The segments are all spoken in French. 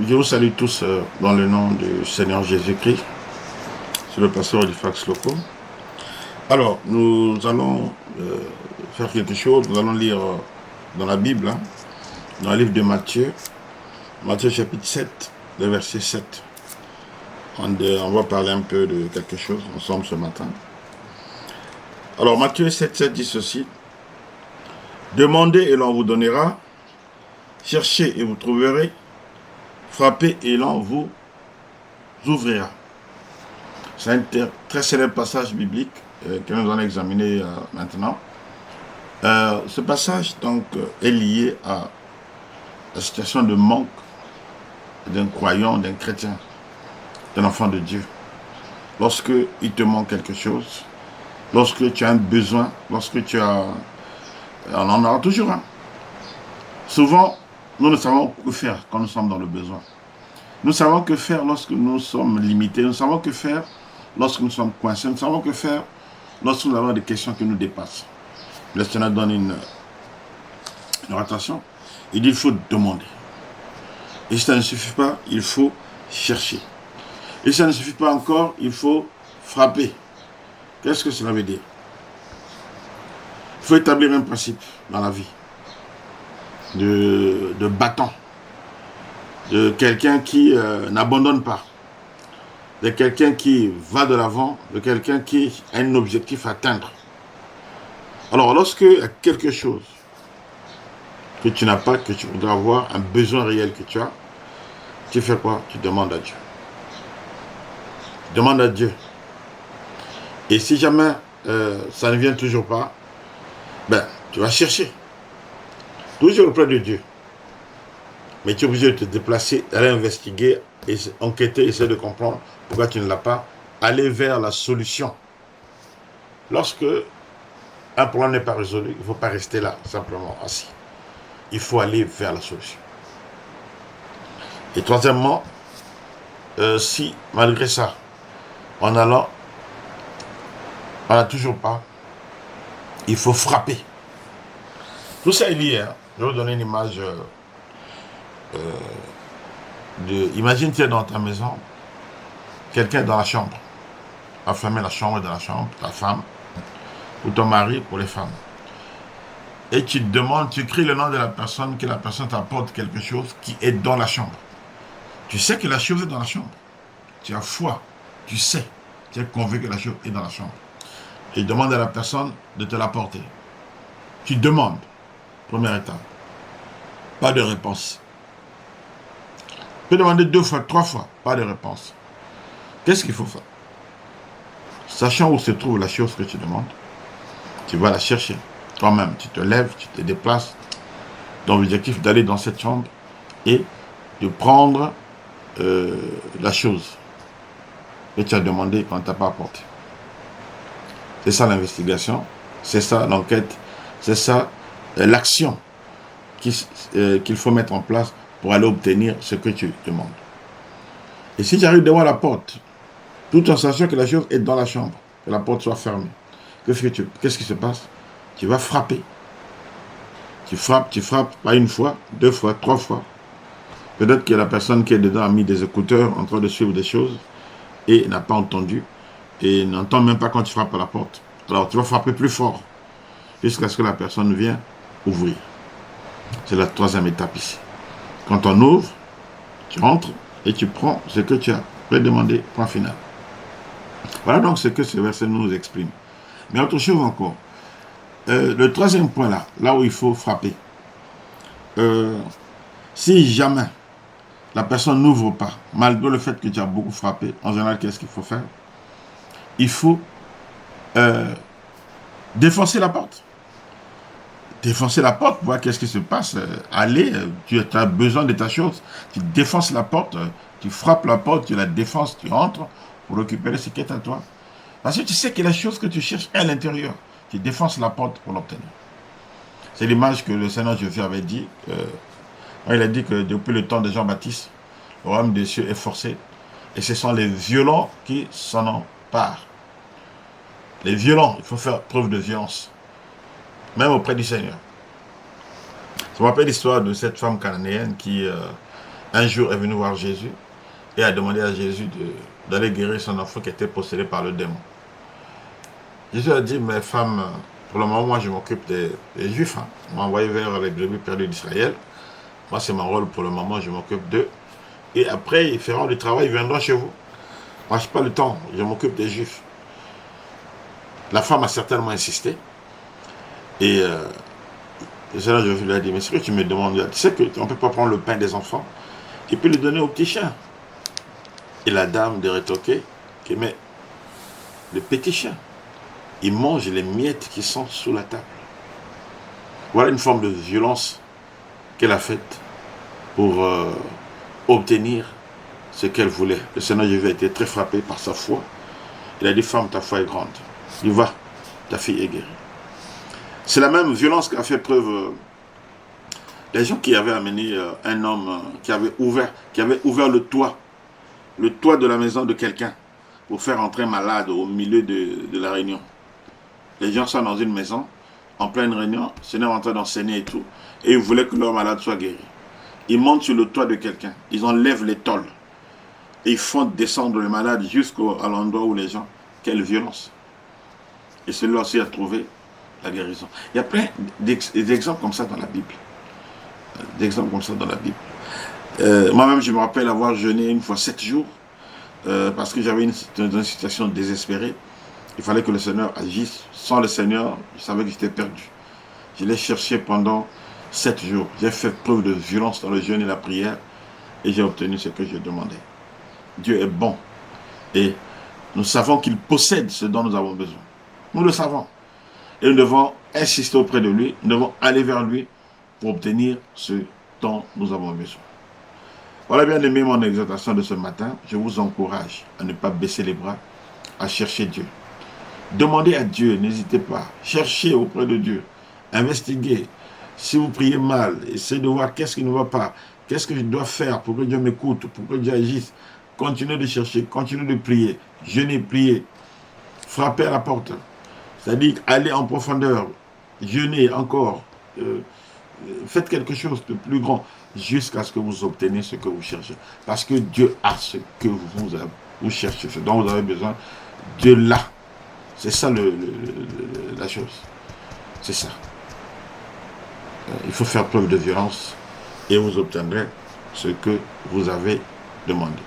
Je vous salue tous dans le nom du Seigneur Jésus-Christ. C'est le pasteur Olifax Loco. Alors, nous allons faire quelque chose. Nous allons lire dans la Bible, dans le livre de Matthieu, Matthieu chapitre 7, le verset 7. On va parler un peu de quelque chose ensemble ce matin. Alors, Matthieu 7, 7 dit ceci. Demandez et l'on vous donnera. Cherchez et vous trouverez. Frappez et l'on vous ouvrira. C'est un très célèbre passage biblique que nous allons examiner maintenant. Ce passage donc est lié à la situation de manque d'un croyant, d'un chrétien, d'un enfant de Dieu. Lorsque il te manque quelque chose, lorsque tu as un besoin, lorsque tu as... On en aura toujours un. Souvent, nous ne savons que faire quand nous sommes dans le besoin. Nous savons que faire lorsque nous sommes limités. Nous savons que faire lorsque nous sommes coincés. Nous savons que faire lorsque nous avons des questions qui nous dépassent. Le Seigneur donne une orientation. Il dit qu'il faut demander. Et si ça ne suffit pas, il faut chercher. Et si ça ne suffit pas encore, il faut frapper. Qu'est-ce que cela veut dire? Il faut établir un principe dans la vie de battant, de quelqu'un qui n'abandonne pas, de quelqu'un qui va de l'avant, de quelqu'un qui a un objectif à atteindre. Alors, lorsque il y a quelque chose que tu n'as pas, que tu voudrais avoir, un besoin réel que tu as, tu fais quoi? Tu demandes à Dieu. Tu demandes à Dieu. Et si jamais ça ne vient toujours pas, ben, tu vas chercher. Toujours auprès de Dieu. Mais tu es obligé de te déplacer, d'aller investiguer, enquêter, essayer de comprendre pourquoi tu ne l'as pas. Aller vers la solution. Lorsque un problème n'est pas résolu, il ne faut pas rester là, simplement assis. Il faut aller vers la solution. Et troisièmement, si malgré ça, en allant, on n'a toujours pas, il faut frapper. Tout ça est lié. Je vais vous donner une image imagine tu es dans ta maison, quelqu'un est dans la chambre, a fermé la chambre de la chambre, ta femme, ou ton mari pour les femmes. Et tu te demandes, tu cries le nom de la personne, que la personne t'apporte quelque chose qui est dans la chambre. Tu sais que la chose est dans la chambre. Tu as foi, tu sais, tu es convaincu que la chose est dans la chambre. Et demande à la personne de te l'apporter. Tu demandes, première étape, pas de réponse. Tu peux demander 2 fois, 3 fois, pas de réponse. Qu'est-ce qu'il faut faire? Sachant où se trouve la chose que tu demandes, tu vas la chercher. Toi-même, tu te lèves, tu te déplaces dans l'objectif d'aller dans cette chambre et de prendre la chose que tu as demandé quand tu n'as pas apporté. C'est ça l'investigation, c'est ça l'enquête, c'est ça l'action qu'il faut mettre en place pour aller obtenir ce que tu demandes. Et si tu arrives devant la porte, tout en sachant que la chose est dans la chambre, que la porte soit fermée, qu'est-ce qui se passe? Tu vas frapper. Tu frappes, pas une fois, 2 fois, 3 fois. Peut-être que la personne qui est dedans a mis des écouteurs en train de suivre des choses et n'a pas entendu et n'entend même pas quand tu frappes à la porte. Alors tu vas frapper plus fort jusqu'à ce que la personne vienne ouvrir. C'est la 3e étape ici. Quand on ouvre, tu rentres et tu prends ce que tu as redemandé, point final. Voilà donc ce que ce verset nous exprime. Mais autre chose encore. Le 3e point là où il faut frapper. Si jamais la personne n'ouvre pas, malgré le fait que tu as beaucoup frappé, en général, qu'est-ce qu'il faut faire? Il faut défoncer la porte. Défoncer la porte, voir qu'est-ce qui se passe. Aller, tu as besoin de ta chose. Tu défonces la porte, tu frappes la porte, tu la défonces, tu entres pour récupérer ce qui est à toi. Parce que tu sais que la chose que tu cherches est à l'intérieur. Tu défonces la porte pour l'obtenir. C'est l'image que le Seigneur Jésus avait dit. Il a dit que depuis le temps de Jean-Baptiste, le royaume des cieux est forcé. Et ce sont les violents qui s'en emparent. Les violents, il faut faire preuve de violence. Même auprès du Seigneur. Ça me rappelle l'histoire de cette femme cananéenne qui un jour est venu voir Jésus et a demandé à Jésus d'aller guérir son enfant qui était possédé par le démon. Jésus a dit, mais femme, pour le moment, moi je m'occupe des Juifs. Hein. On m'a envoyé vers les brebis perdues d'Israël. Moi c'est mon rôle pour le moment, je m'occupe d'eux. Et après, ils feront du travail, ils viendront chez vous. Moi je n'ai pas le temps, je m'occupe des Juifs. La femme a certainement insisté. Et le Seigneur Jésus lui a dit, mais c'est que tu me demandes, tu sais qu'on ne peut pas prendre le pain des enfants et puis le donner aux petits chiens. Et la dame de rétorquer, mais le petit chien, il mange les miettes qui sont sous la table. Voilà une forme de violence qu'elle a faite pour obtenir ce qu'elle voulait. Le Seigneur Jésus a été très frappé par sa foi. Il a dit, femme, ta foi est grande. Il va, ta fille est guérie. C'est la même violence qu'a fait preuve les gens qui avaient amené un homme qui avait ouvert le toit de la maison de quelqu'un pour faire entrer un malade au milieu de la réunion. Les gens sont dans une maison, en pleine réunion, le Seigneur est en train d'enseigner et tout, et ils voulaient que leur malade soit guéri. Ils montent sur le toit de quelqu'un, ils enlèvent les tôles, et ils font descendre le malade jusqu'à l'endroit où les gens... Quelle violence! Et celui-là aussi a trouvé la guérison. Il y a plein d'exemples comme ça dans la Bible. Moi-même, je me rappelle avoir jeûné une fois 7 jours, parce que j'avais une situation désespérée. Il fallait que le Seigneur agisse. Sans le Seigneur, je savais que j'étais perdu. Je l'ai cherché pendant 7 jours. J'ai fait preuve de violence dans le jeûne et la prière, et j'ai obtenu ce que je demandais. Dieu est bon, et nous savons qu'il possède ce dont nous avons besoin. Nous le savons. Et nous devons insister auprès de lui, nous devons aller vers lui pour obtenir ce dont nous avons besoin. Voilà, bien aimé, mon exhortation de ce matin. Je vous encourage à ne pas baisser les bras, à chercher Dieu. Demandez à Dieu, n'hésitez pas. Cherchez auprès de Dieu. Investiguez. Si vous priez mal, essayez de voir qu'est-ce qui ne va pas. Qu'est-ce que je dois faire pour que Dieu m'écoute, pour que Dieu agisse. Continuez de chercher, continuez de prier. Jeûnez, priez. Frappez à la porte. C'est-à-dire, allez en profondeur. Jeûnez encore. Faites quelque chose de plus grand jusqu'à ce que vous obteniez ce que vous cherchez. Parce que Dieu a ce que vous cherchez, ce dont vous avez besoin. Dieu l'a. C'est ça la chose. C'est ça. Il faut faire preuve de violence et vous obtiendrez ce que vous avez demandé.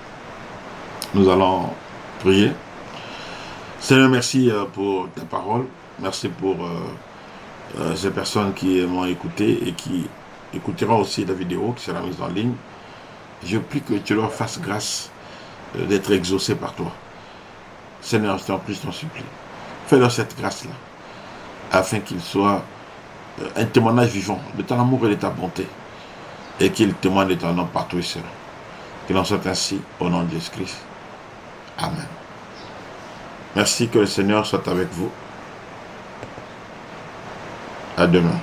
Nous allons prier. Seigneur, merci pour ta parole. Merci pour ces personnes qui m'ont écouté et qui écouteront aussi la vidéo qui sera mise en ligne. Je prie que tu leur fasses grâce d'être exaucés par toi. Seigneur, je t'en prie, je t'en supplie. Fais-leur cette grâce-là, afin qu'ils soient un témoignage vivant de ton amour et de ta bonté, et qu'ils témoignent de ton nom partout et seul. Qu'il en soit ainsi, au nom de Jésus-Christ. Amen. Merci, que le Seigneur soit avec vous. À demain.